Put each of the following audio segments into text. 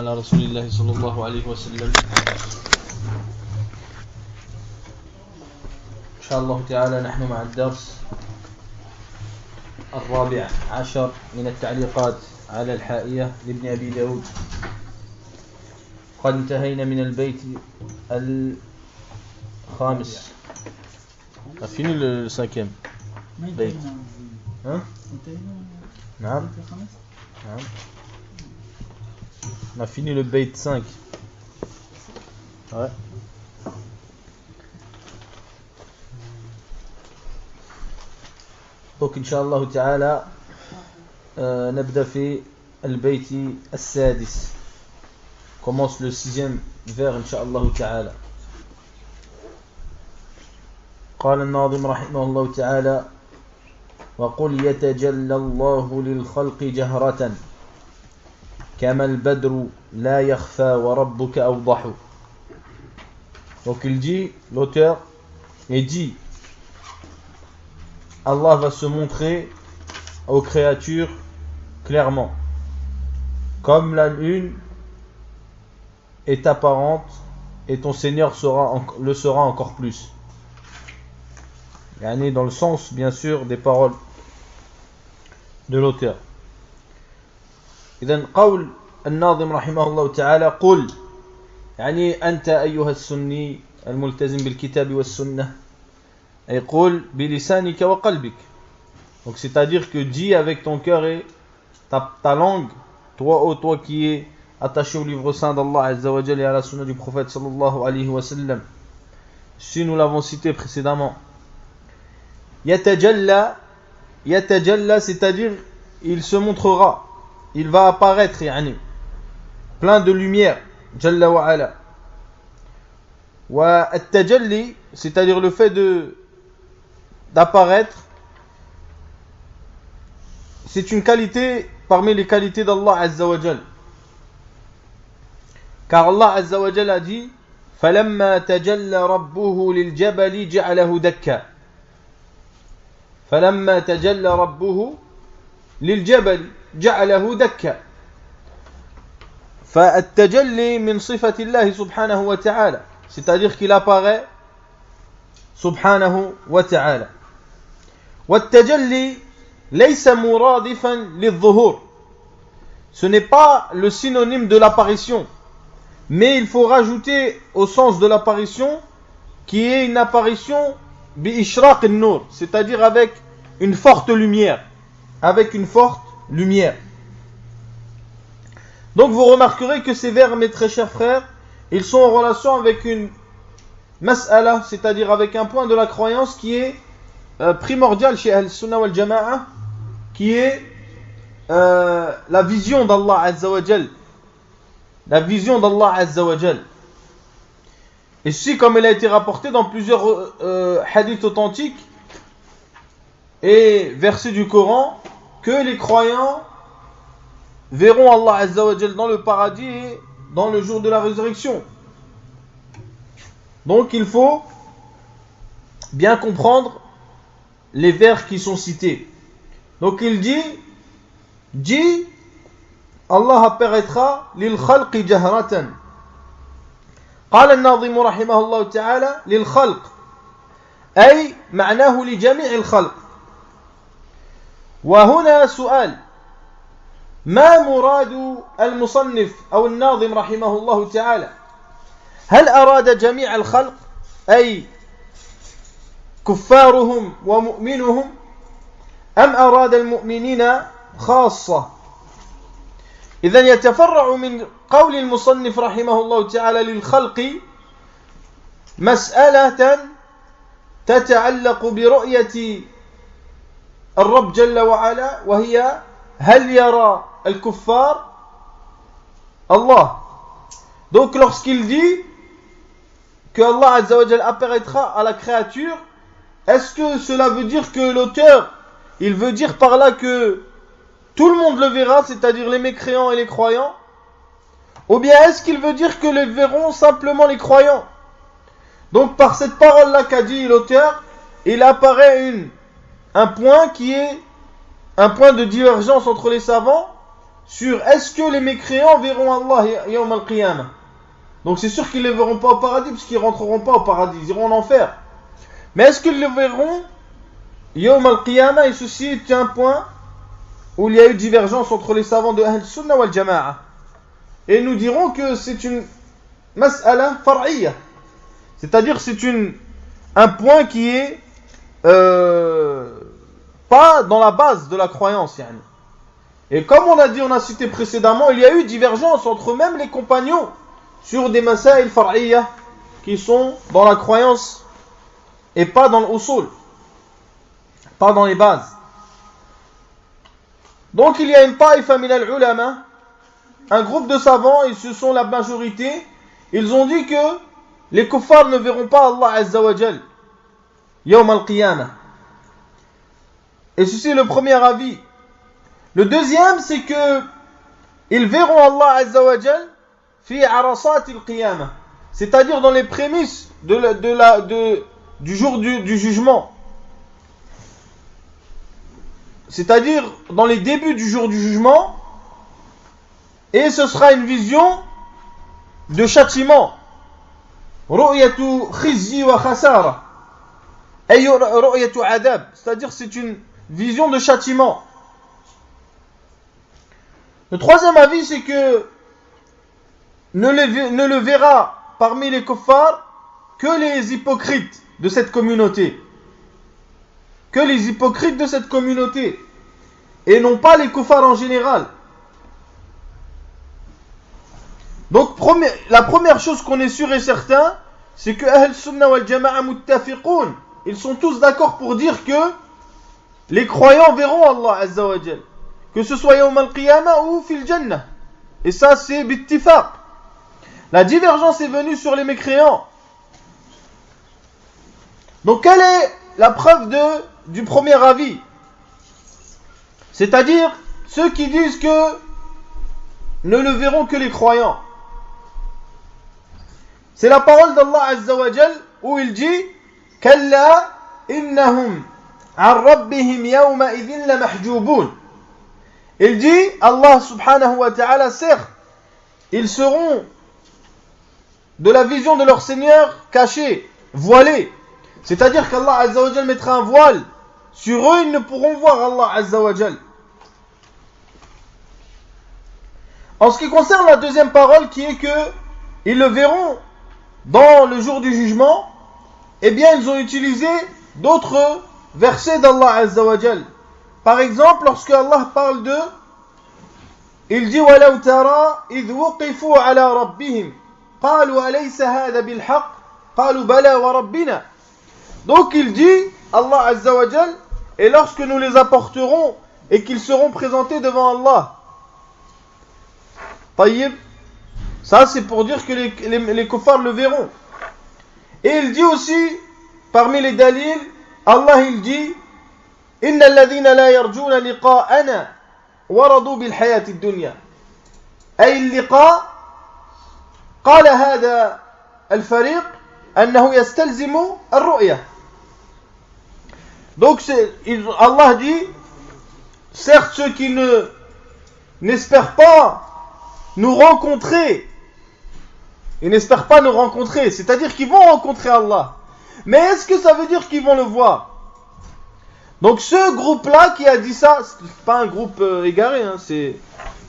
على رسول الله صلى الله عليه وسلم إن شاء الله تعالى نحن مع الدرس الرابع عشر من التعليقات على الحائية لابن أبي داود. قد انتهينا من البيت الخامس. On a fini le cinquième بيت. نعم. On a fini le bayt 5. Ouais. Donc Inch'Allah Ta'ala نبدأ في البيت السادس. Commence le sixième vers Inch'Allah Ta'ala. قال الناظم رحمه الله تعالى: وقل يتجلى الله للخلق جهرة كما البدر لا يخفى وربك أوضح. Donc il dit, l'auteur, il dit, Allah va se montrer aux créatures clairement, comme la lune est apparente, et ton Seigneur le sera encore plus. Yani dans le sens, bien sûr, des paroles de l'auteur. إذن قول الناظم رحمه الله تعالى: قل، يعني أنت أيها السني الملتزم بالكتاب والسنة، أي قل بلسانك وقلبك. Donc c'est-à-dire que dis avec ton cœur et ta langue, toi qui es attaché au livre saint d'Allah Azza wa Jalla et à la sunna du prophète sallallahu alayhi wa sallam. Si nous l'avons cité précédemment. Yatajalla, c'est-à-dire il se montrera, il va apparaître, yani, plein de lumière, Jalla wa ala. Wa at-tajalli, c'est-à-dire le fait d'apparaître, c'est une qualité parmi les qualités d'Allah Azza wa Jal. Car Allah Azza wa Jal a dit: فَلَمَّا تَجَلَّ رَبُّهُ لِلْجَبَلِ جَعَلَهُ دَكًّا. فلما تجلى ربه للجبل جعله دكا. فالتجلي من صفة الله سبحانه وتعالى, c'est-à-dire qu'il apparaît سبحانه وتعالى. والتجلي ليس مرادفا للظهور, ce n'est pas le synonyme de l'apparition, mais il faut rajouter au sens de l'apparition qui est une apparition bi-ishraq an-nur, c'est-à-dire avec une forte lumière, Donc vous remarquerez que ces vers, mes très chers frères, ils sont en relation avec une mas'ala, c'est-à-dire avec un point de la croyance qui est primordial chez Ahl-Sunnah wal Jama'a, qui est la vision d'Allah Azza wa Jal. La vision d'Allah Azza wa Jal. Et ceci, comme il a été rapporté dans plusieurs hadiths authentiques et versets du Coran, que les croyants verront Allah Azza wa Jal dans le paradis et dans le jour de la résurrection. Donc il faut bien comprendre les vers qui sont cités. Donc il dit, Allah apparaîtra lil khalqi jahratan. قال الناظم رحمه الله تعالى للخلق أي معناه لجميع الخلق. وهنا سؤال: ما مراد المصنف أو الناظم رحمه الله تعالى؟ هل أراد جميع الخلق أي كفارهم ومؤمنهم، أم أراد المؤمنين خاصة؟ إذن يتفرع من قول المصنف رحمه الله تعالى للخلق مسألة تتعلق برؤية الرب جل وعلا، وهي هل يرى الكفار Allah. Donc lorsqu'il dit que Allah Azza wa Jal apparaîtra à la créature, est-ce que cela veut dire que l'auteur, il veut dire par là que tout le monde le verra, c'est-à-dire les mécréants et les croyants? Ou bien est-ce qu'il veut dire que le verront simplement les croyants? Donc par cette parole-là qu'a dit l'auteur, il apparaît un point qui est un point de divergence entre les savants sur est-ce que les mécréants verront Allah yawm al-qiyamah. Donc c'est sûr qu'ils ne les verront pas au paradis, parce qu'ils ne rentreront pas au paradis, ils iront en enfer. Mais est-ce qu'ils le verront yawm al-qiyamah? Et ceci est un point où il y a eu divergence entre les savants de Ahl Sunnah wal Jama'a. Et nous dirons que c'est une mas'ala far'iyya, c'est-à-dire c'est un point qui est pas dans la base de la croyance. Yani. Et comme on a cité précédemment, il y a eu divergence entre même les compagnons sur des masail far'iyya qui sont dans la croyance et pas dans l'usul, pas dans les bases. Donc il y a une ta'ifa min al-ulama, un groupe de savants, et ce sont la majorité, ils ont dit que les kuffars ne verront pas Allah Azza wa Jal yawm al-qiyamah. Et ceci est le premier avis. Le deuxième, c'est que ils verront Allah Azza wa Jal fi arasat al-qiyamah, c'est-à-dire dans les prémices du jour du jugement. C'est-à-dire dans les débuts du jour du jugement, et ce sera une vision de châtiment. Ru'yatu khizyi wa khasara, ay ru'yatu adab, c'est-à-dire c'est une vision de châtiment. Le troisième avis, c'est que ne le verra parmi les kuffars que les hypocrites de cette communauté. Que les hypocrites de cette communauté, et non pas les kuffars en général. Donc la première chose qu'on est sûr et certain, c'est que Ahl Sunnah wal Jama'a muttafiqoun, ils sont tous d'accord pour dire que les croyants verront Allah Azza wa Jal, que ce soit yawm al-qiyamah ou fil jannah. Et ça c'est bittifaq. La divergence est venue sur les mécréants. Donc quelle est la preuve du premier avis? C'est-à-dire ceux qui disent que ne le verront que les croyants. C'est la parole d'Allah Azza wa Jal où il dit Kalla innahum an rabbihim yawma idhin la mahjubun. Il dit, Allah subhanahu wa ta'ala, certes, ils seront de la vision de leur Seigneur cachés, voilés. C'est-à-dire qu'Allah Azza wa Jal mettra un voile sur eux, ils ne pourront voir Allah Azza wa Jal. En ce qui concerne la deuxième parole, qui est que ils le verront dans le jour du jugement, eh bien ils ont utilisé d'autres versets d'Allah Azza wa Jal. Par exemple, lorsque Allah parle de, il dit وَلَوْ تَرَى إِذْ وُقِفُوا عَلَى رَبِّهِمْ قَالُوا أَلَيْسَ هَذَا بِالْحَقِّ قَالُوا بَلَى وَرَبِّنَا. Donc il dit, Allah Azza wa Jal, et lorsque nous les apporterons et qu'ils seront présentés devant Allah. Taïb, ça c'est pour dire que les kuffars le verront. Et il dit aussi, parmi les dalils, Allah il dit إن الذين لا يرجون لقاءنا ورضوا بالحياة الدنيا. أي اللقاء قال هذا الفريق أنه يستلزم الرؤية. Donc Allah dit, certes ceux qui n'espèrent pas nous rencontrer, ils n'espèrent pas nous rencontrer, c'est-à-dire qu'ils vont rencontrer Allah. Mais est-ce que ça veut dire qu'ils vont le voir? Donc ce groupe-là qui a dit ça, c'est pas un groupe égaré, hein,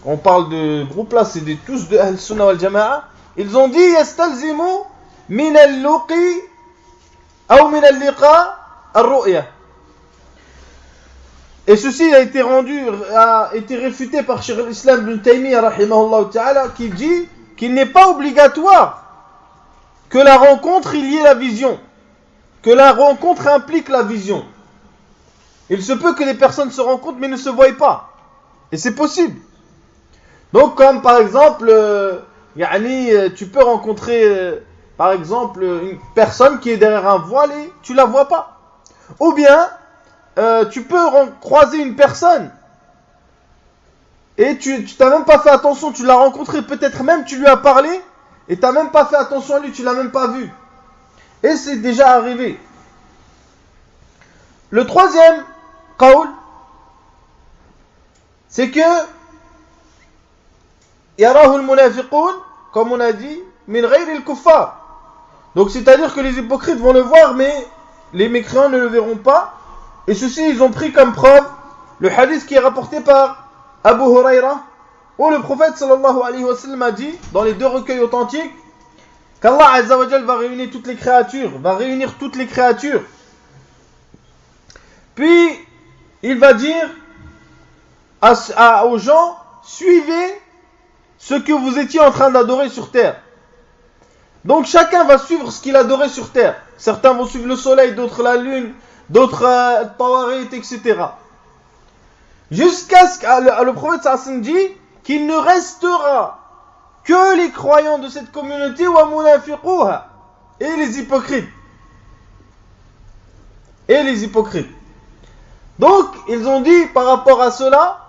on parle de groupe-là, c'est tous de Ahl Sunnah wal Jama'a. Ils ont dit yastalzimu min al-luqi ou min al-liqa al-ru'ya. Et ceci a été réfuté par Cheikh al-Islam ibn Taymiyyah rahimahullah ta'ala, qui dit qu'il n'est pas obligatoire que la rencontre il y ait la vision, que la rencontre implique la vision. Il se peut que les personnes se rencontrent mais ne se voient pas. Et c'est possible. Donc comme par exemple, tu peux rencontrer par exemple une personne qui est derrière un voile et tu la vois pas. Ou bien tu peux croiser une personne et tu t'as même pas fait attention, tu l'as rencontré, peut-être même tu lui as parlé et t'as même pas fait attention à lui, tu l'as même pas vu. Et c'est déjà arrivé. Le troisième qawl, c'est que yarahu al-munafiqun, comme on a dit, min ghayri al-kuffar. Donc c'est-à-dire que les hypocrites vont le voir, mais les mécréants ne le verront pas. Et ceci, ils ont pris comme preuve le hadith qui est rapporté par Abu Huraira, où le prophète sallallahu alayhi wa sallam a dit, dans les deux recueils authentiques, qu'Allah Azza wa Jal va réunir toutes les créatures, puis il va dire aux gens, suivez ce que vous étiez en train d'adorer sur terre. Donc chacun va suivre ce qu'il adorait sur terre. Certains vont suivre le soleil, d'autres la lune, d'autres tawarit, etc. Jusqu'à ce que le prophète sallallahu dit qu'il ne restera que les croyants de cette communauté wa munafiquha, et les hypocrites. Donc ils ont dit par rapport à cela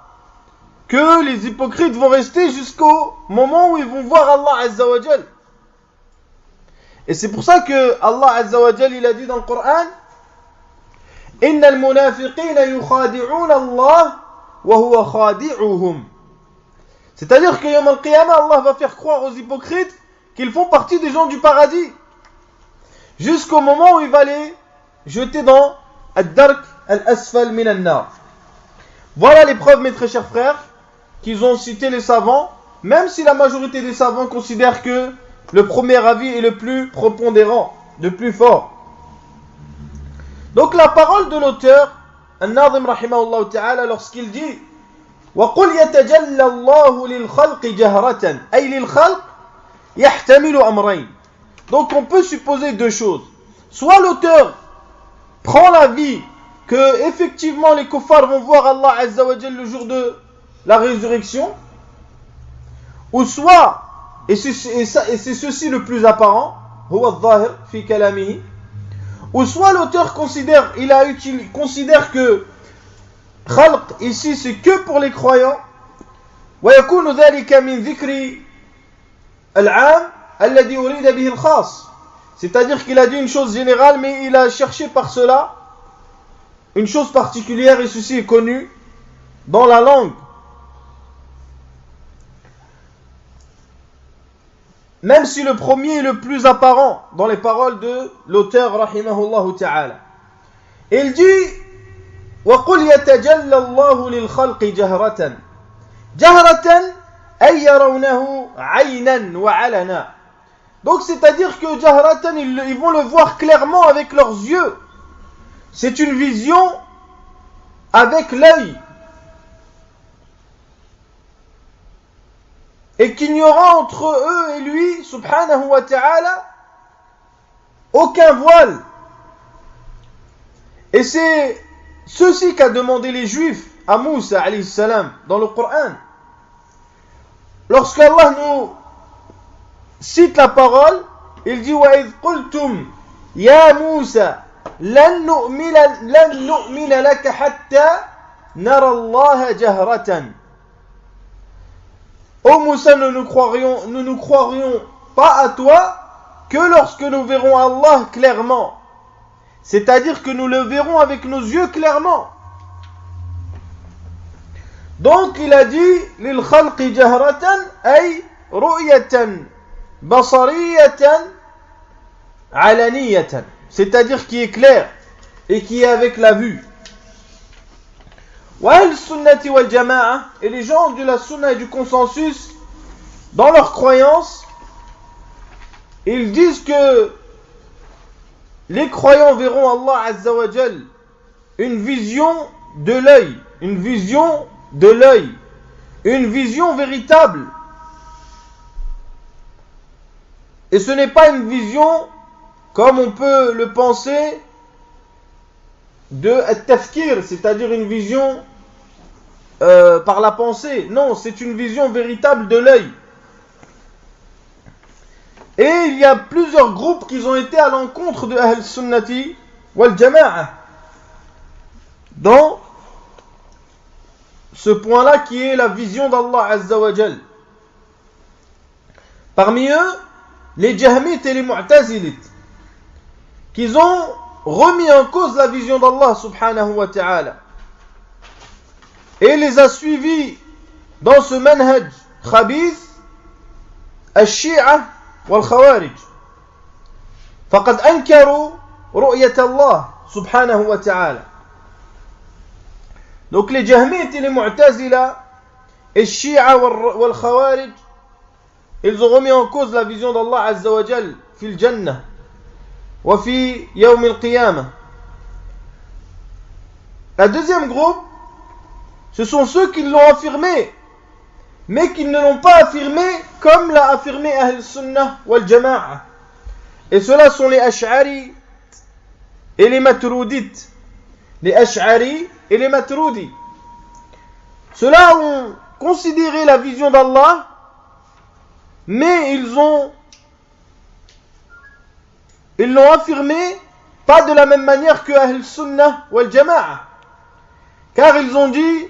que les hypocrites vont rester jusqu'au moment où ils vont voir Allah Azza wa Jal. Et c'est pour ça que Allah Azza wa Jal, il a dit dans le Coran, Innal munafiqina yukhadi'un Allah wa huwa khadi'uhum. C'est-à-dire que Yawm al-Qiyamah, Allah va faire croire aux hypocrites qu'ils font partie des gens du paradis, jusqu'au moment où il va les jeter dans ad-dark al-asfal min an-nar. Voilà les preuves, mes très chers frères, qu'ils ont cité les savants, même si la majorité des savants considèrent que le premier avis est le plus prépondérant, le plus fort. Donc la parole de l'auteur, An-Nazim rahimahullah ta'ala, lorsqu'il dit وَقُلْ يَتَجَلَّ اللَّهُ لِلْخَلْقِ جَهْرَةً أي لِلْخَلْقِ يَحْتَمِلُ أَمْرَيْنِ. Donc on peut supposer deux choses. Soit l'auteur prend l'avis que effectivement les kuffars vont voir Allah Azza wa Jal le jour de la résurrection, ou soit, et c'est ceci le plus apparent, huwa al-zahir fi kalamihi, ou soit l'auteur considère que khalq ici c'est que pour les croyants, wa yakunu dhalika min dhikri al-'am alladhi urida bihi al-khas. C'est-à-dire qu'il a dit une chose générale, mais il a cherché par cela une chose particulière, et ceci est connu dans la langue. Même si le premier est le plus apparent dans les paroles de l'auteur rahimahullah ta'ala. Il dit وَقُلْ يَتَجَلَّ اللَّهُ لِلْخَلْقِ جَهْرَةً جَهْرَةً أَيْ يَرَوْنَهُ عَيْنًا وَعَلَنًا. Donc c'est-à-dire que jahratan, ils vont le voir clairement avec leurs yeux. C'est une vision avec l'œil. Et qu'il n'y aura entre eux et lui, subhanahu wa ta'ala, aucun voile. Et c'est ceci qu'a demandé les Juifs à Moussa alayhi salam dans le Coran. Lorsqu'Allah nous cite la parole, il dit وَإِذْ قُلْتُمْ يَا مُوسَى لَن نُؤْمِنَ لَكَ حَتَّى نَرَى اللَّهَ جَهْرَةً. Ô Moussa, nous ne croirions pas à toi que lorsque nous verrons Allah clairement. C'est-à-dire que nous le verrons avec nos yeux clairement. Donc il a dit lil khalqi jahratan ay ru'yatan basariyatan alaniyatan, c'est-à-dire qui est clair et qui est avec la vue. Wa al-sunnati wal jama'a, et les gens de la sunna et du consensus dans leur croyance, ils disent que les croyants verront Allah Azza wa Jal une vision de l'œil, une vision véritable. Et ce n'est pas une vision comme on peut le penser de at-tafkir, c'est-à-dire une vision par la pensée. Non, c'est une vision véritable de l'œil. Et il y a plusieurs groupes qui ont été à l'encontre de Ahl Sunnati wal Jama'a dans ce point-là qui est la vision d'Allah Azza wa Jal. Parmi eux, les Jahmites et les Mu'tazilites, qui ont remis en cause la vision d'Allah subhanahu wa ta'ala et les a suivis dans ce manhaj khabith الشيعة والخوارج فقد أنكروا رؤية الله سبحانه وتعالى. Donc les Jahmites et les Mu'tazila et Shia wal Khawarij, ils ont remis en cause la vision d'Allah Azza wa Jal fi al-Jannah wa fi yawm al-Qiyamah. La deuxième groupe, ce sont ceux qui l'ont affirmé, mais qui ne l'ont pas affirmé comme l'a affirmé Ahl Sunnah wal Jama'a. Et ceux-là sont les Ash'ari et les Maturidites. Les Ash'ari et les Maturidi. Ceux-là ont considéré la vision d'Allah, mais ils l'ont affirmé pas de la même manière que Ahl Sunnah wal Jama'a. Car ils ont dit,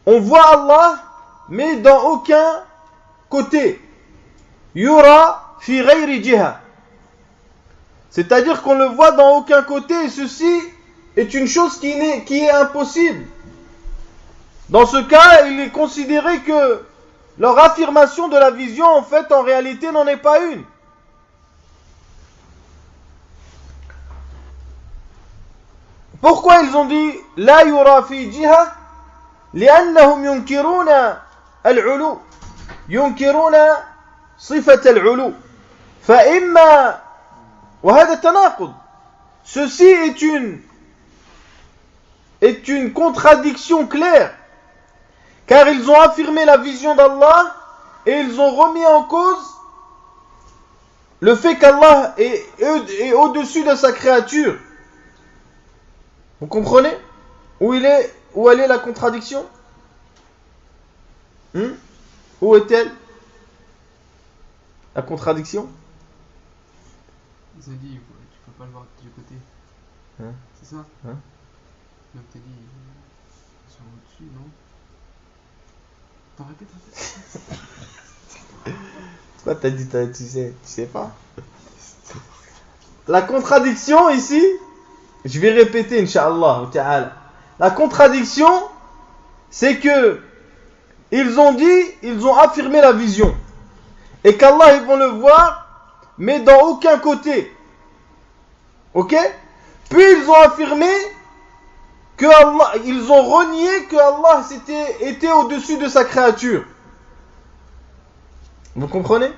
on voit Allah, mais dans aucun côté. Yura fi ghayri jiha. C'est-à-dire qu'on le voit dans aucun côté, et ceci est une chose qui est impossible. Dans ce cas, il est considéré que leur affirmation de la vision, en fait, en réalité, n'en est pas une. Pourquoi ils ont dit La yura fi jiha? لأنهم ينكرون العلو ينكرون صفة العلو فإما وهذا تناقض. Ceci est une contradiction claire, car ils ont affirmé la vision d'Allah et ils ont remis en cause le fait qu'Allah est au-dessus de sa créature. Vous comprenez où elle est la contradiction? Où est-elle la contradiction? Ils ont dit, tu peux pas le voir du côté. C'est ça? Donc t'as dit, ils sont au-dessus, non? T'en répètes? Toi t'as dit, tu sais pas. La contradiction ici, je vais répéter, Inch'Allah ta'ala. La contradiction, c'est que ils ont affirmé la vision. Et qu'Allah, ils vont le voir, mais dans aucun côté. Ok? Puis ils ont affirmé que Allah, ils ont renié que Allah était au-dessus de sa créature. Vous comprenez?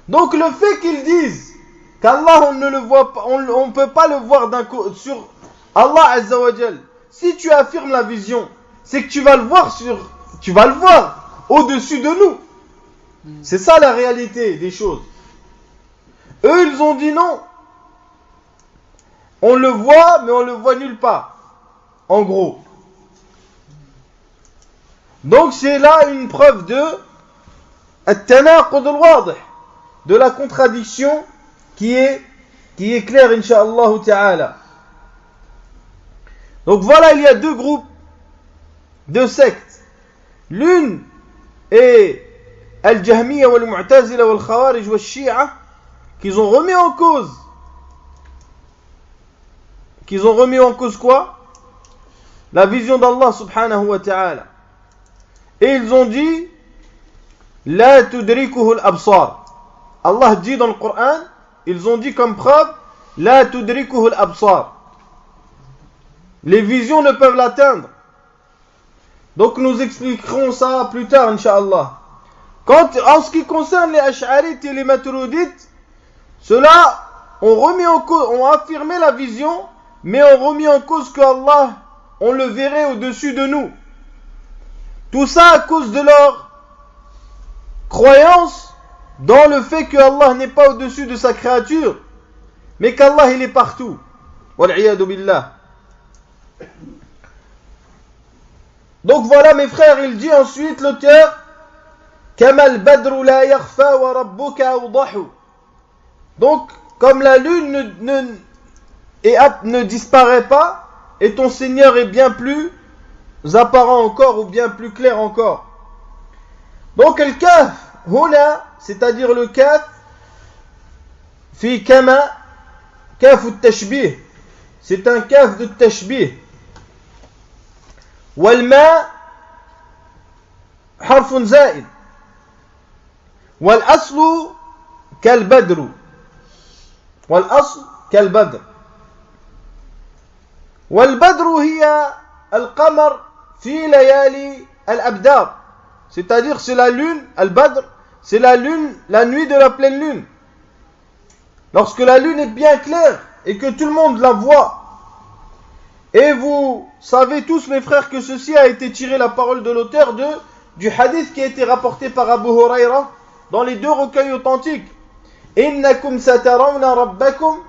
Donc le fait qu'ils disent qu'Allah, on ne le voit pas, on ne peut pas le voir sur Allah Azza wa Jal. Si tu affirmes la vision, c'est que tu vas le voir au-dessus de nous. C'est ça la réalité des choses. Eux, ils ont dit non. On le voit, mais on le voit nulle part. En gros. Donc c'est là une preuve de de la contradiction qui est claire, Inch'Allah ta'ala. Donc voilà, il y a deux groupes, deux sectes. L'une est Al-Jahmiya wal-Mu'tazila wal-Khawarij wal-Shia, qu'ils ont remis en cause quoi? La vision d'Allah subhanahu wa ta'ala. Et ils ont dit La tudrikuhu al-absar. Allah dit dans le Coran, ils ont dit comme preuve La tudrikuhu al-absar. Les visions ne peuvent l'atteindre. Donc nous expliquerons ça plus tard, Inch'Allah. En ce qui concerne les Ash'arites et les Maturidites, ceux-là ont affirmé la vision, mais ont remis en cause qu'Allah, on le verrait au-dessus de nous. Tout ça à cause de leur croyance dans le fait que Allah n'est pas au-dessus de sa créature, mais qu'Allah il est partout. Wal'iyadu billah. Donc voilà mes frères, il dit ensuite l'auteur Kamal badru la yakhfa wa rabbuka awdahu. Donc comme la lune ne disparaît pas et ton Seigneur est bien plus apparent encore ou bien plus clair encore. Donc le kaf huna, c'est-à-dire le kaf fi kama kaf at-tashbih, c'est un kaf de tashbih. والماء حرف زائد والأصل كالبدر والأصل كالبدر والبدر هي القمر في ليالي الأبدار, c'est-à-dire c'est la lune, al-Badr, c'est la lune, la nuit de la pleine lune. Lorsque la lune est bien claire et que tout le monde la voit. Et vous savez tous, mes frères, que ceci a été tiré la parole de l'auteur du hadith qui a été rapporté par Abu Huraira dans les deux recueils authentiques. Innakum satarawna rabbakum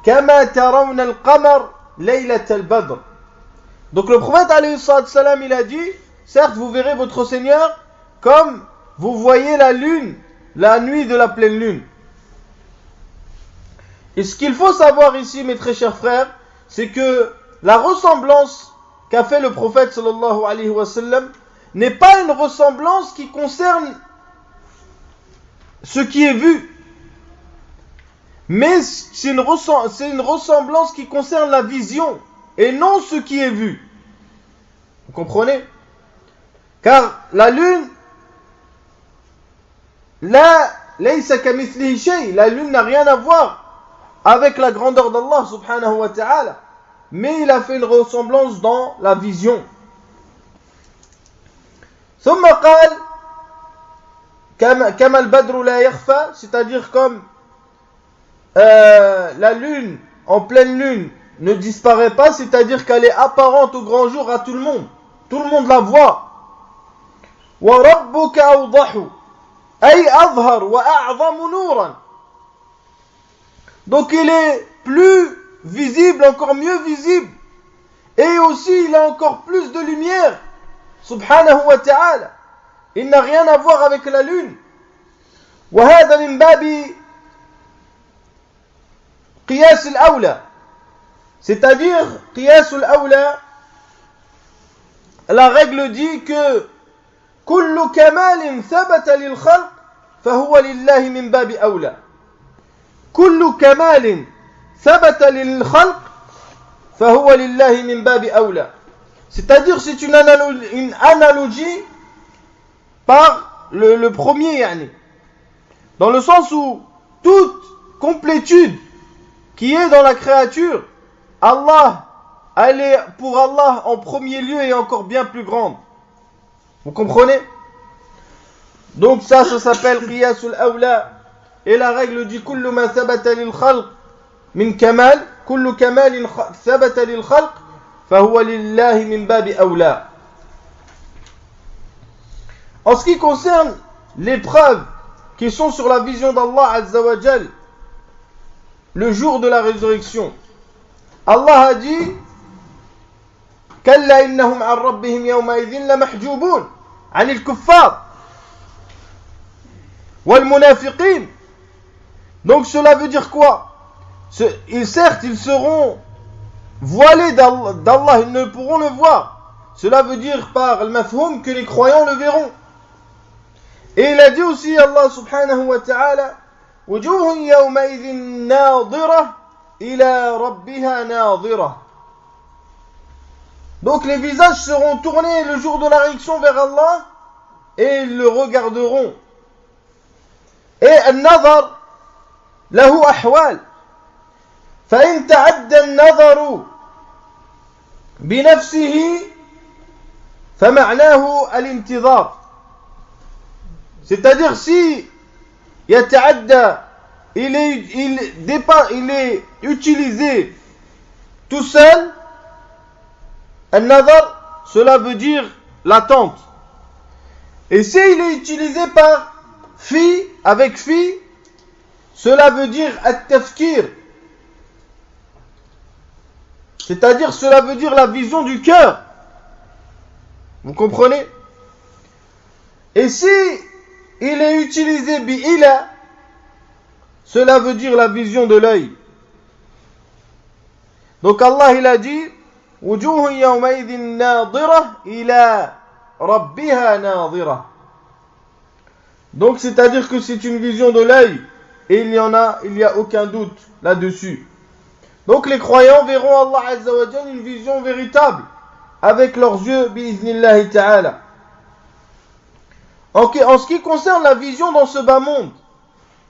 kama tarawna al-qamar laylat al-badr. Donc le prophète alayhi salam, il a dit, certes vous verrez votre Seigneur comme vous voyez la lune, la nuit de la pleine lune. Et ce qu'il faut savoir ici, mes très chers frères, c'est que la ressemblance qu'a fait le prophète sallallahu alayhi wa sallam n'est pas une ressemblance qui concerne ce qui est vu, mais c'est une ressemblance qui concerne la vision et non ce qui est vu. Vous comprenez? Car la lune, la lune n'a rien à voir avec la grandeur d'Allah subhanahu wa ta'ala, mais il a fait une ressemblance dans la vision. ثم قال كما البدر لا يخفى, c'est-à-dire comme la lune en pleine lune ne disparaît pas, c'est-à-dire qu'elle est apparente au grand jour à tout le monde la voit. وَرَبُّكَ أَوْضَحُ أي أظهر وأعظم نورا. Donc il est plus visible, encore mieux visible, et aussi il a encore plus de lumière, subhanahu wa ta'ala. Il n'a rien à voir avec la lune. وهذا من باب قياس الأولى, c'est-à-dire قياس الأولى, la règle dit que كل كمال ثبت للخلق فهو لله من باب أولى. كل كمال ثبت للخلق فهو لله من باب أولى. C'est-à-dire c'est une analogie par le premier, yani, dans le sens où toute complétude qui est dans la créature, Allah, elle est pour Allah en premier lieu et encore bien plus grande. Vous comprenez? Donc ça s'appelle qiyasul awla. Et la règle dit kullu ma thabata lil khalq min kamal, kullu kamalin thabata lil khalq fahuwa lillahi min babi awla. En ce qui concerne les preuves qui sont sur la vision d'Allah Azza wa Jal le jour de la résurrection, Allah a dit kalla innahum an rabbihim yawma idhin la mahjubun an il kuffar wal munafiqin. Donc cela veut dire quoi? Certes, ils seront voilés d'Allah, ils ne pourront le voir. Cela veut dire par le mafhoum que les croyants le verront. Et il a dit aussi, Allah subhanahu wa ta'ala, wujuhun yawma idhin nadira ila rabbiha nadira. Donc les visages seront tournés le jour de la réaction vers Allah et ils le regarderont. Et al-nadar له أحوال فإن تعدى النظر بنفسه فمعناه الانتظار. C'est-à-dire si يتعدى il est utilisé tout seul, النظر cela veut dire l'attente, et si il est utilisé par fi, avec fi, cela veut dire at-tafkir, c'est-à-dire cela veut dire la vision du cœur. Vous comprenez? Et si il est utilisé bi-ila, cela veut dire la vision de l'œil. Donc Allah il a dit wujuhun yawmaidhin nadira ila rabbiha nadira. Donc c'est-à-dire que c'est une vision de l'œil. Et il y a aucun doute là-dessus. Donc les croyants verront Allah Azza wa Jalla une vision véritable avec leurs yeux bi'iznillahi ta'ala. en ce qui concerne la vision dans ce bas monde,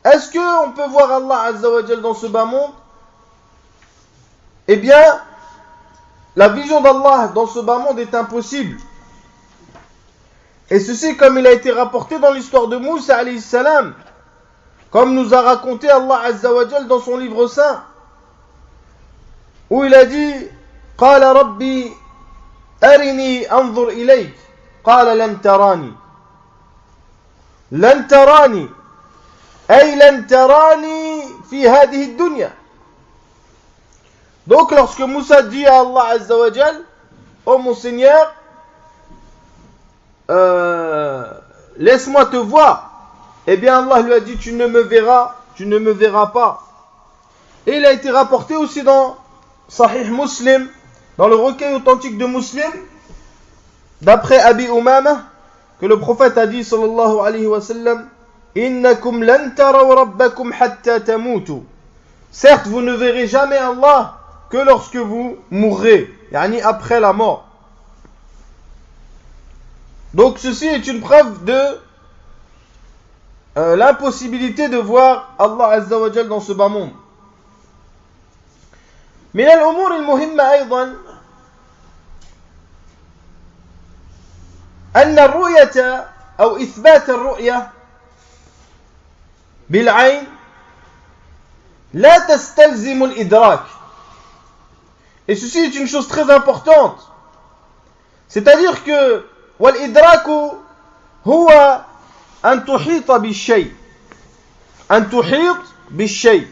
est-ce qu'on peut voir Allah Azza wa Jal dans ce bas monde? Eh bien, la vision d'Allah dans ce bas monde est impossible. Et ceci comme il a été rapporté dans l'histoire de Moussa alayhi salam, comme nous a raconté Allah Azza wa Jal dans son livre saint, où il a dit قال ربي أرني أنظر إليك قال لن تراني لن تراني أي لن تراني في هذه الدنيا. Donc lorsque Moussa dit à Allah Azza wa Jal, ô mon Seigneur, laisse-moi te voir, eh bien Allah lui a dit tu ne me verras pas. Et il a été rapporté aussi dans Sahih Muslim, dans le recueil authentique de Muslim, d'après Abi Umama, que le prophète a dit sallallahu alayhi wa sallam, innakum lan taraw rabbakum hatta tamutu. Certes, vous ne verrez jamais Allah que lorsque vous mourrez, yani après la mort. Donc ceci est une preuve de l'impossibilité de voir Allah Azza wa Jal dans ce bas monde. من الأمور المهمة أيضا أن الرؤية أو إثبات الرؤية بالعين لا تستلزم الإدراك. Et ceci est une chose très importante. C'est-à-dire que والإدراك هو أن تحيط بالشيء. أن تحيط بالشيء.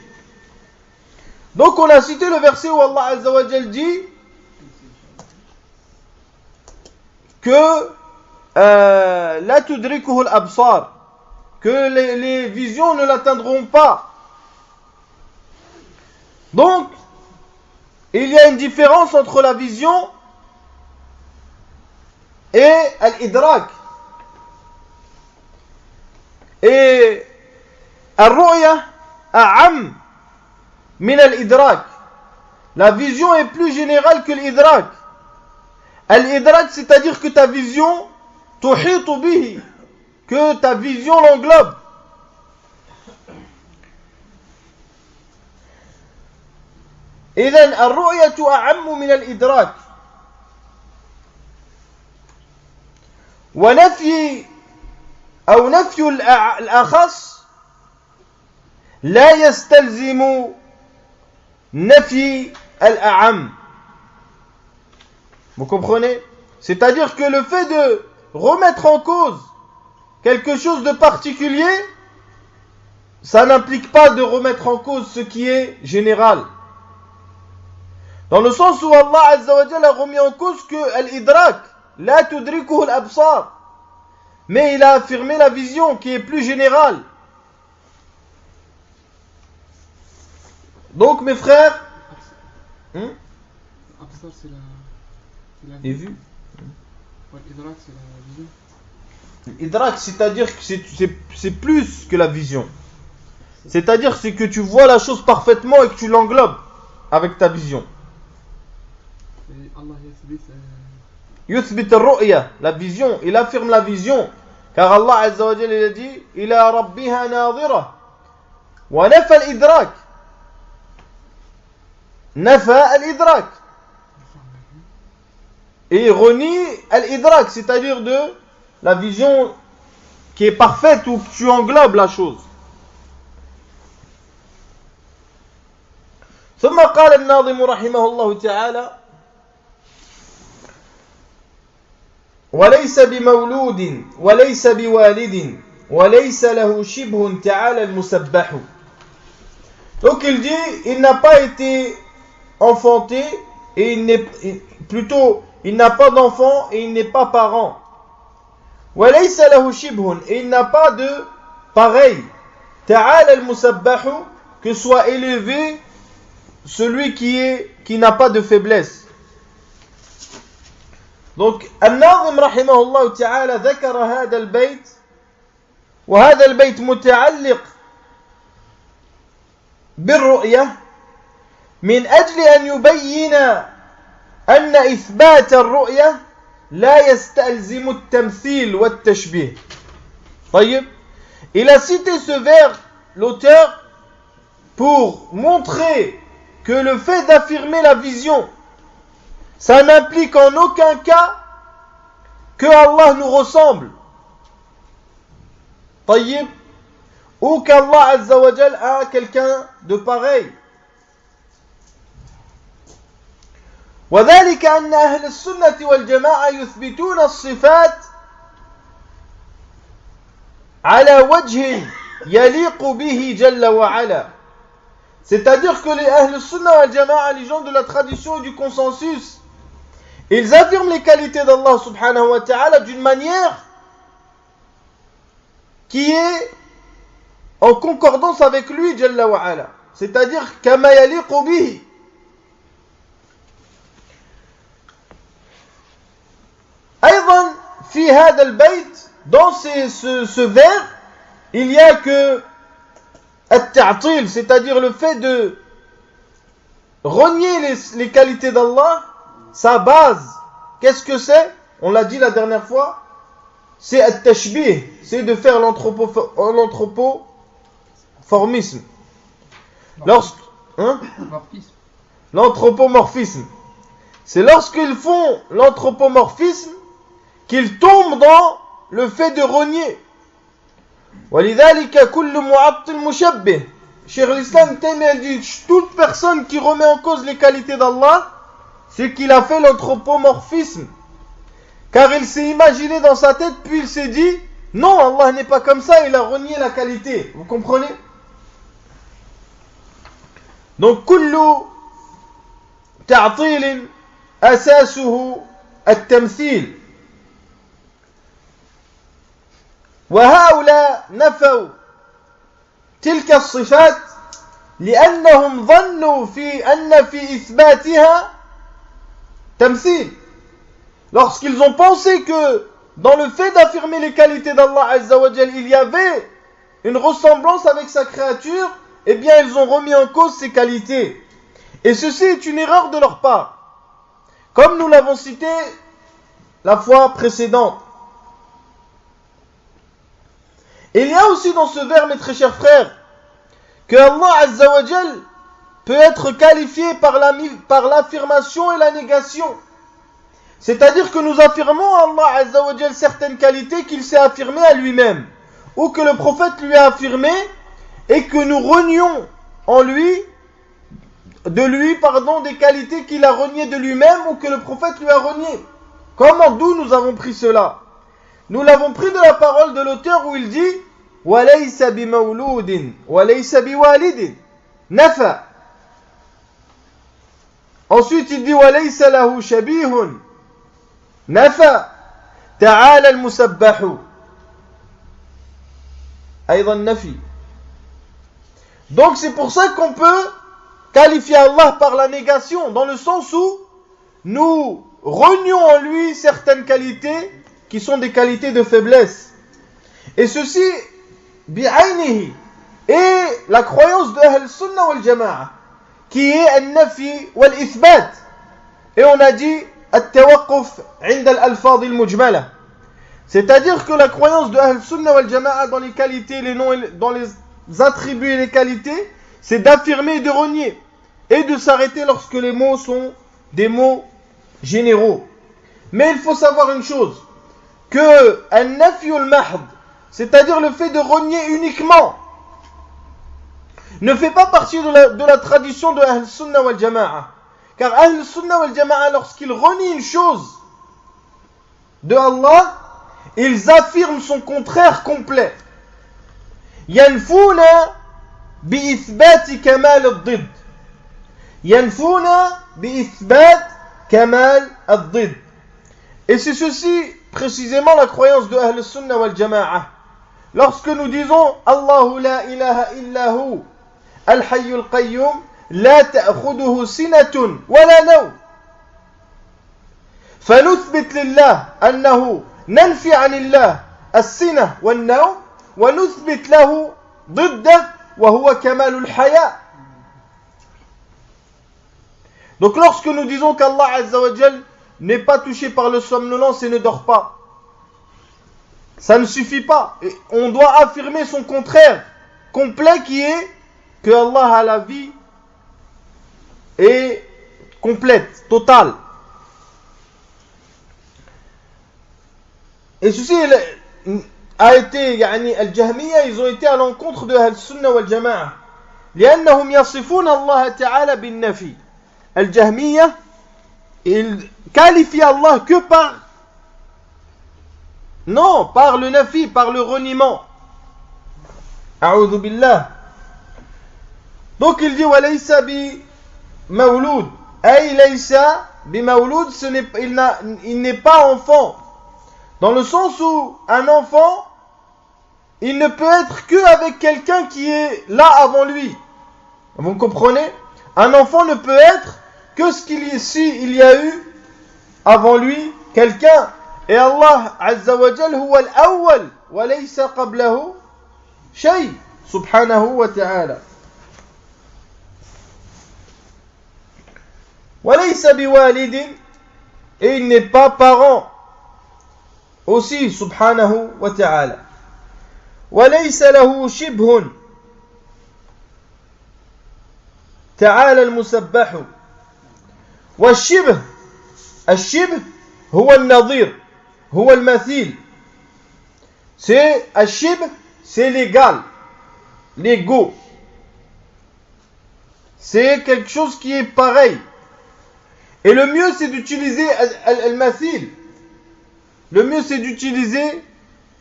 Donc on a cité le verset où Allah Azza wa Jal dit que la tudrikuhu al-absar, que les visions ne l'atteindront pas. Donc il y a une différence entre la vision et al-idrak. Et al-ru'ya a'am min al-idrak. La vision est plus générale que l'idrak. Al-idrak, c'est-à-dire que ta vision tuhitu bihi, que ta vision l'englobe. إذن الرؤية أعم من الإدراك. ونفي أو نفي الأخص لا يستلزم نفي الأعم. Vous comprenez? C'est-à-dire que le fait de remettre en cause quelque chose de particulier, ça n'implique pas de remettre en cause ce qui est général. Dans le sens où Allah Azza wa Jalla a remis en cause que al-idrak, la tudrikuhu al-absar, mais il a affirmé la vision qui est plus générale. Donc mes frères, Absar, c'est la et vu. L'idrak, c'est la vision. L'idrak, c'est-à-dire que c'est plus que la vision. C'est-à-dire c'est que tu vois la chose parfaitement et que tu l'englobes avec ta vision. Et Allah Yuthbit al-ru'ya, la vision, il affirme la vision. Car Allah Azza wa Jalla il a dit ila rabbiha nadhira wa nafa al-idrak. Nafa al-idrak. Et renie al-idrak, c'est-à-dire de la vision qui est parfaite où tu englobes la chose. ثم قال الناظم رحمه الله تعالى وليس بمولود وليس بوالد وليس له شبه تعالى المسبح. Donc il dit il n'a pas été enfanté et il n'a pas d'enfant et il n'est pas parent. وليس له شبه, et il n'a pas de pareil. تعالى المسبح, que soit élevé celui qui n'a pas de faiblesse. Donc الناظم رحمه الله تعالى ذكر هذا البيت, وهذا البيت متعلق بالرؤية من أجل أن يبين أن إثبات الرؤية لا يستلزم التمثيل والتشبيه. طيب. Il a cité ce vers, l'auteur, pour montrer que le fait d'affirmer la vision, ça n'implique en aucun cas que Allah nous ressemble. طيب. Ou qu'Allah Azza wa Jal a quelqu'un de pareil. وذلك أن أهل السنة والجماعة يثبتون الصفات على وجه يليق به جل وعلا. C'est-à-dire que les Ahl al-Sunnah wal-Jama'a, les gens de la tradition et du consensus, ils affirment les qualités d'Allah subhanahu wa ta'ala d'une manière qui est en concordance avec lui jalla wa ala. C'est-à-dire kama yaliqu bihi. أيضا في هذا البيت, dans ce vers, il y a que at-ta'til, c'est-à-dire le fait de renier les qualités d'Allah, sa base, qu'est-ce que c'est? On l'a dit la dernière fois, c'est at-tashbih, c'est de faire l'anthropomorphisme. L'anthropomorphisme. C'est lorsqu'ils font l'anthropomorphisme qu'ils tombent dans le fait de renier. ولذلك كل معطل مشبه. Cheikh l'Islam Taymiyya dit toute personne qui remet en cause les qualités d'Allah, c'est qu'il a fait l'anthropomorphisme. Car il s'est imaginé dans sa tête, puis il s'est dit non, Allah n'est pas comme ça, il a renié la qualité. Vous comprenez? Donc كل تعطيل أساسه التمثيل. وهؤلاء نفوا تلك الصفات لأنهم ظنوا أن في إثباتها تمثيل. Lorsqu'ils ont pensé que dans le fait d'affirmer les qualités d'Allah Azza wa Jal, il y avait une ressemblance avec sa créature, eh bien ils ont remis en cause ses qualités. Et ceci est une erreur de leur part. Comme nous l'avons cité la fois précédente. Il y a aussi dans ce vers, mes très chers frères, que Allah Azza wa Jal peut être qualifié par l'affirmation et la négation. C'est-à-dire que nous affirmons à Allah Azza wa Jal certaines qualités qu'il s'est affirmées à lui-même, ou que le prophète lui a affirmé, et que nous renions en lui, des qualités qu'il a reniées de lui-même, ou que le prophète lui a reniées. Comment, d'où nous avons pris cela? Nous l'avons pris de la parole de l'auteur où il dit وَلَيْسَ بِمَوْلُودٍ وَلَيْسَ بِوَالِدٍ نَفَى. Ensuite il dit وَلَيْسَ لَهُ شَبِيهٌ نَفَى تَعَالَى الْمُسَبَّحُ أيضا نفي. Donc c'est pour ça qu'on peut qualifier Allah par la négation, dans le sens où nous renions en lui certaines qualités qui sont des qualités de faiblesse. Et ceci, bi'aynihi, et la croyance de Ahl Sunnah wal Jama'a, qui est al-nafi wal-ithbat. Et on a dit at-tawaqquf 'inda al-alfaz al-mujmala. C'est-à-dire que la croyance de Ahl Sunnah wal Jama'a dans les qualités, les noms, dans les attributs et les qualités, c'est d'affirmer et de renier, et de s'arrêter lorsque les mots sont des mots généraux. Mais il faut savoir une chose, que al-nafi al-mahd, c'est-à-dire le fait de renier uniquement, ne fait pas partie de la tradition de Ahl Sunnah wal Jama'a. Car Ahl Sunnah wal Jama'a, lorsqu'ils renient une chose de Allah, ils affirment son contraire complet. Yanfouna bi-ithbat kamal ad-didd. Yanfouna bi-ithbat kamal ad-didd. Et c'est ceci précisément la croyance de Ahl Sunnah wal Jama'a. Lorsque nous disons Allahu la ilaha illahu al-hayyul qayyum la ta'khuduhu sinatun wa la nawm, فنثبت لله أنه ننفي عن الله السنة والنوم ونثبت له ضده وهو كمال الحياة. Donc lorsque nous disons qu'Allah Azza wa Jal n'est pas touché par le somnolence et ne dort pas, Ça ne suffit pas. Et on doit affirmer son contraire complet qui est que Allah a la vie est complète, totale. Et ceci a été, al-Jahmiya, ils ont été à l'encontre de Al-Sunnah wal-Jama'a. لأنهم يصفون الله تعالى بالنفي. Al-Jahmiya, ils qualifient Allah que par le nafi, par le reniement. A'udhu billah. Donc il dit وَلَيْسَ بِمَوْلُودٍ. Ay laysa bimawlud, il n'est pas enfant. Dans le sens où un enfant, il ne peut être qu'avec quelqu'un qui est là avant lui. Vous comprenez? Un enfant ne peut être que s'il y a eu avant lui quelqu'un. Et Allah Azza wa Jal huwa al-awwal wa laysa qablahu shay, subhanahu wa ta'ala. Wa laysa biwalidin, et il n'est pas parent aussi, subhanahu wa ta'ala. Wa laysa lahu shibhun ta'ala al-musabbahu. Wa shibh, al-shibh huwa al-nadir, huwa al-mathil. C'est al-shibh, c'est l'égal, l'égaux. C'est quelque chose qui est pareil. Et le mieux c'est d'utiliser al-mathil. Le mieux c'est d'utiliser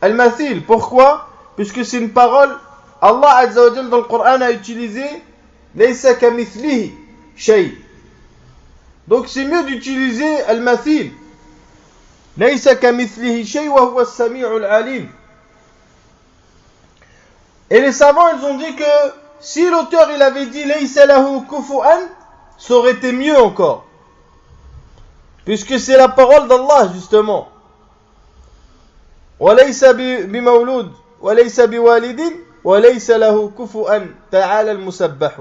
al-mathil. Pourquoi? Puisque c'est une parole, Allah Azza wa Jalla dans le Coran a utilisé laysa kamithlihi shay. Donc c'est mieux d'utiliser al-mathil. Laysa kamithlihi shay wa huwa as-sami'ul alim. Et les savants ils ont dit que si l'auteur il avait dit laysa lahu kufu'an, ça aurait été mieux encore. Puisque c'est la parole d'Allah justement. وَلَيْسَ بِمَوْلُودٍ وَلَيْسَ بِوَالِدٍ وَلَيْسَ لَهُ كُفُوًا تَعَالَى الْمُسَبَّحُ.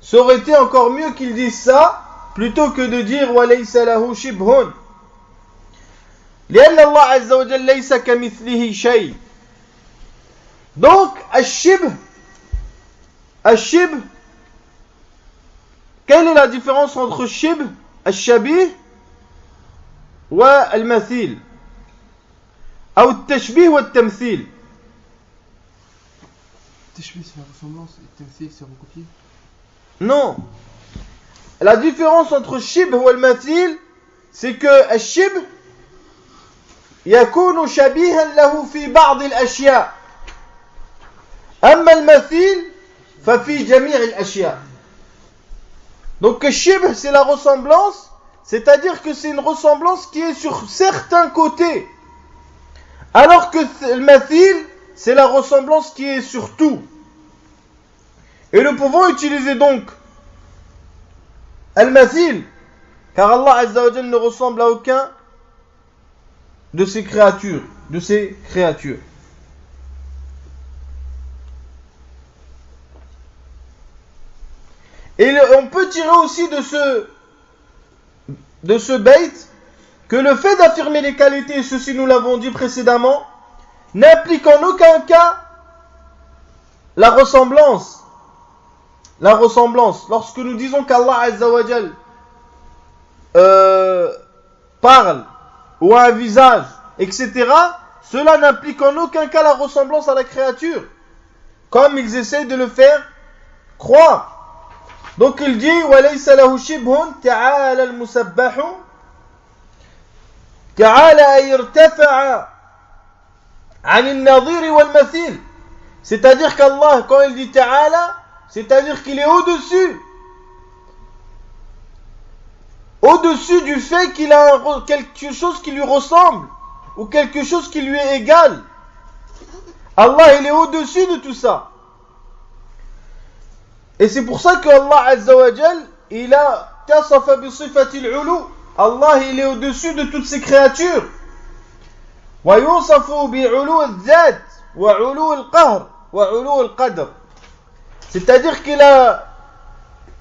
Ça aurait été encore mieux qu'ils disent ça plutôt que de dire وَلَيْسَ لَهُ شِبْهٌ. لأن الله عز وجل ليس كمثله شيء. Donc الشبه, quelle est la différence entre shibh, الشبيه والمثيل أو التشبيه والتمثيل؟ التشبيه c'est la ressemblance et le tamthil c'est recopier. Non. La différence entre shibh et al-mathil, c'est que الشبه يكون شبيها له في بعض الأشياء. أما المثيل ففي جميع الأشياء. Donc shibh c'est la ressemblance, c'est-à-dire que c'est une ressemblance qui est sur certains côtés. Alors que le mathil, c'est la ressemblance qui est sur tout. Et nous pouvons utiliser donc al-mathil, car Allah Azza wa Jalla ne ressemble à aucun de ses créatures, Et on peut tirer aussi de ce bait que le fait d'affirmer les qualités, ceci nous l'avons dit précédemment, n'implique en aucun cas la ressemblance. Lorsque nous disons qu'Allah Azza wa Jal parle ou a un visage, etc., cela n'implique en aucun cas la ressemblance à la créature, comme ils essayent de le faire croire. Donc il dit وَلَيْسَ لَهُ شِبْهٌ تَعَالَى الْمُسَبَّحُ تَعَالَى أَنْ يَرْتَفَعَ عَنِ النَّظِيرِ وَالْمَثِيلِ. C'est-à-dire qu'Allah, quand il dit ta'ala, c'est-à-dire qu'il est au-dessus du fait qu'il a quelque chose qui lui ressemble ou quelque chose qui lui est égal. Allah, il est au-dessus de tout ça. Et c'est pour ça que Allah Azza wa Jal, il a tasafa bi sifatil ulu. Allah, il est au-dessus de toutes ses créatures. Wa yusafu bi ulu al-dhat wa ulu al-qahr wa ulu al-qadr. C'est-à-dire qu'il a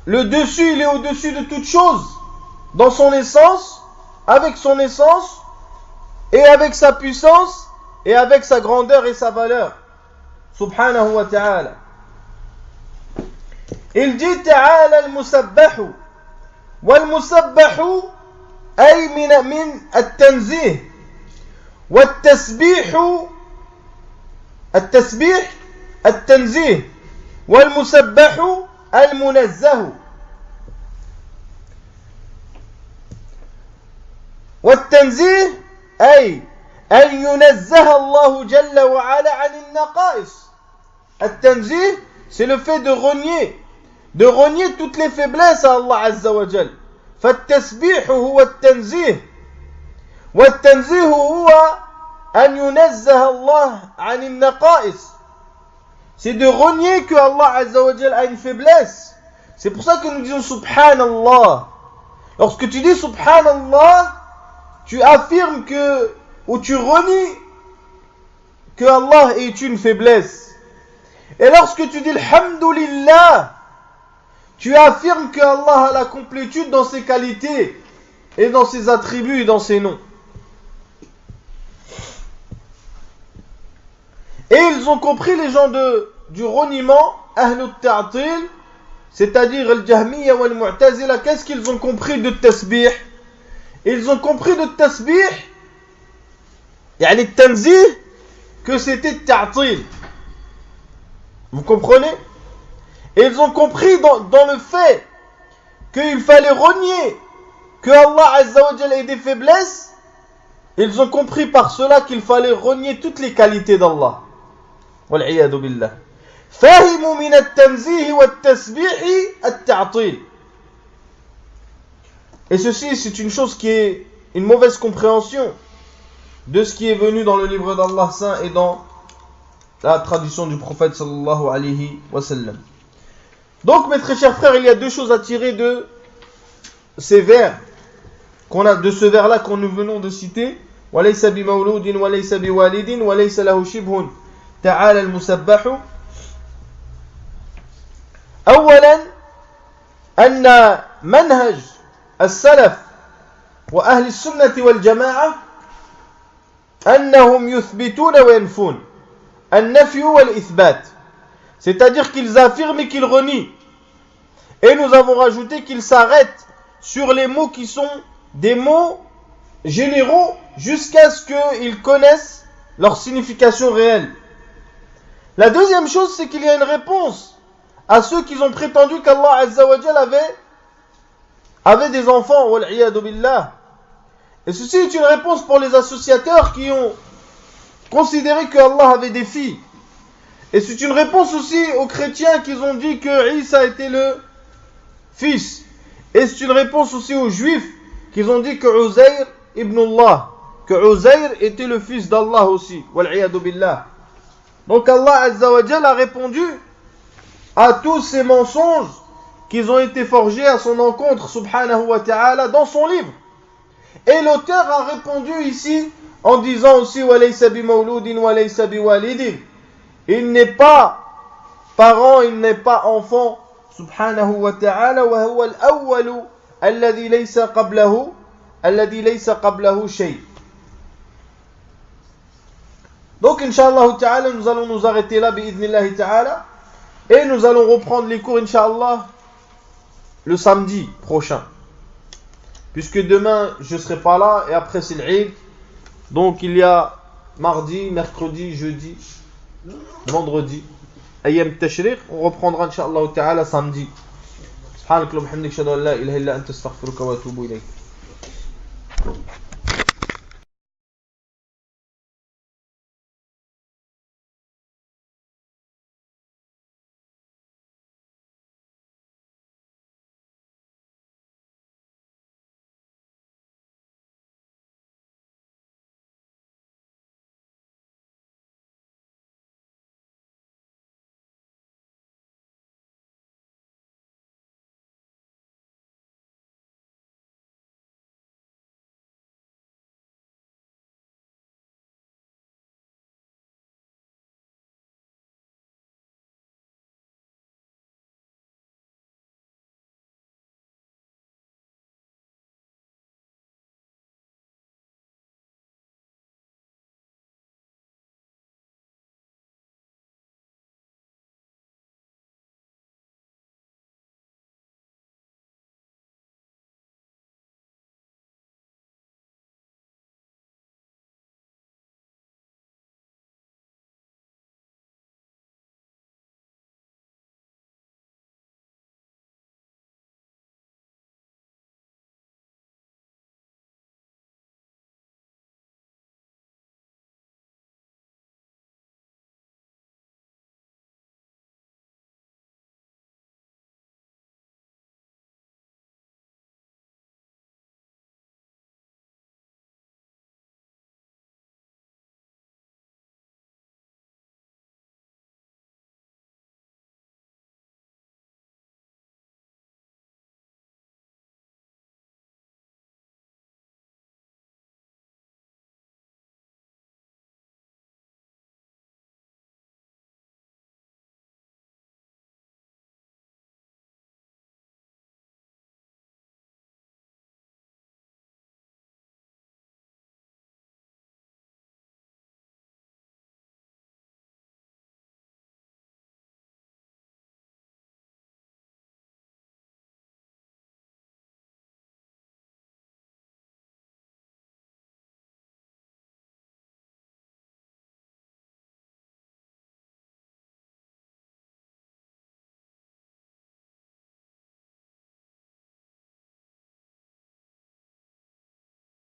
le dessus, il est au-dessus de toutes choses, dans son essence, avec son essence, et avec sa puissance et avec sa grandeur et sa valeur. Subhanahu wa ta'ala. Il dit ta'ala al-musabbahu. Wal-musabbahu ay min at-tanzih. Wat-tasbih التسبيح التنزيه والمسبح المنزه والتنزيه أي أن ينزه الله جل وعلا عن النقائص. التنزيه c'est le fait de renier toutes les faiblesses à Allah Azza wa Jal. فالتسبيح هو التنزيه والتنزيه هو أن ينزه الله عن النقائص. C'est de renier que Allah Azza wa Jal a une faiblesse. C'est pour ça que nous disons Subhanallah. Lorsque tu dis Subhanallah, tu affirmes que, ou tu renies que Allah est une faiblesse. Et lorsque tu dis Alhamdulillah, tu affirmes que Allah a la complétude dans ses qualités et dans ses attributs et dans ses noms. Et ils ont compris, les gens du reniement, Ahlul Ta'til, c'est-à-dire Al-Jahmiyya ou Al-Mu'tazila, qu'est-ce qu'ils ont compris de tasbih? Ils ont compris de tasbih, yani tanzih, que c'était ta'til. Vous comprenez? Et ils ont compris dans le fait qu'il fallait renier que Allah Azza wa Jalla ait des faiblesses. Ils ont compris par cela qu'il fallait renier toutes les qualités d'Allah. والعياذ بالله. فهموا من التنزيه والتسبيح التعطيل. Et ceci, c'est une chose qui est une mauvaise compréhension de ce qui est venu dans le livre d'Allah Saint et dans la tradition du prophète sallallahu alayhi wa sallam. Donc, mes très chers frères, il y a deux choses à tirer de ces vers de ce vers-là qu'on nous venons de citer. وَلَيْسَ بِمَوْلُودٍ وَلَيْسَ بِوَالِدٍ وَلَيْسَ لَهُ شِبْهٌ تعالى المسبح. أولا أن منهج السلف وأهل السنة والجماعة أنهم يثبتون وينفون النفي والإثبات, c'est-à-dire qu'ils affirment et qu'ils renient. Et nous avons rajouté qu'ils s'arrêtent sur les mots qui sont des mots généraux jusqu'à ce qu'ils connaissent leur signification réelle. La deuxième chose, c'est qu'il y a une réponse à ceux qui ont prétendu qu'Allah Azza wa Jal avait des enfants, wal'iyadu billah. Et ceci est une réponse pour les associateurs qui ont considéré que Allah avait des filles. Et c'est une réponse aussi aux chrétiens qui ont dit que Isa était le fils. Et c'est une réponse aussi aux juifs qui ont dit que Uzair ibn Allah, que Uzair était le fils d'Allah aussi, wal'iyadu billah. Donc Allah Azza wa Jal a répondu à tous ces mensonges qui ont été forgés à son encontre, subhanahu wa ta'ala, dans son livre. Et l'auteur a répondu ici en disant aussi وَلَيْسَ بِمَوْلُودٍ وَلَيْسَ بِوَالِدٍ. Il n'est pas parent, il n'est pas enfant, subhanahu wa ta'ala, وَهُوَ الْأَوَّلُ الَّذِي لَيْسَ قَبْلَهُ شَيْءٍ. Donc, Inch'Allah ta'ala, nous allons nous arrêter là, bi'idhnillahi ta'ala, et nous allons reprendre les cours, Inch'Allah, le samedi prochain. Puisque demain, je ne serai pas là, et après c'est l'Eid. Donc, il y a mardi, mercredi, jeudi, vendredi, Ayyam Tashriq. On reprendra, Inch'Allah ta'ala, samedi. Subhanakallah wa bihamdik, shadu an la ilaha illa anta astaghfiruka wa atubu ilayk.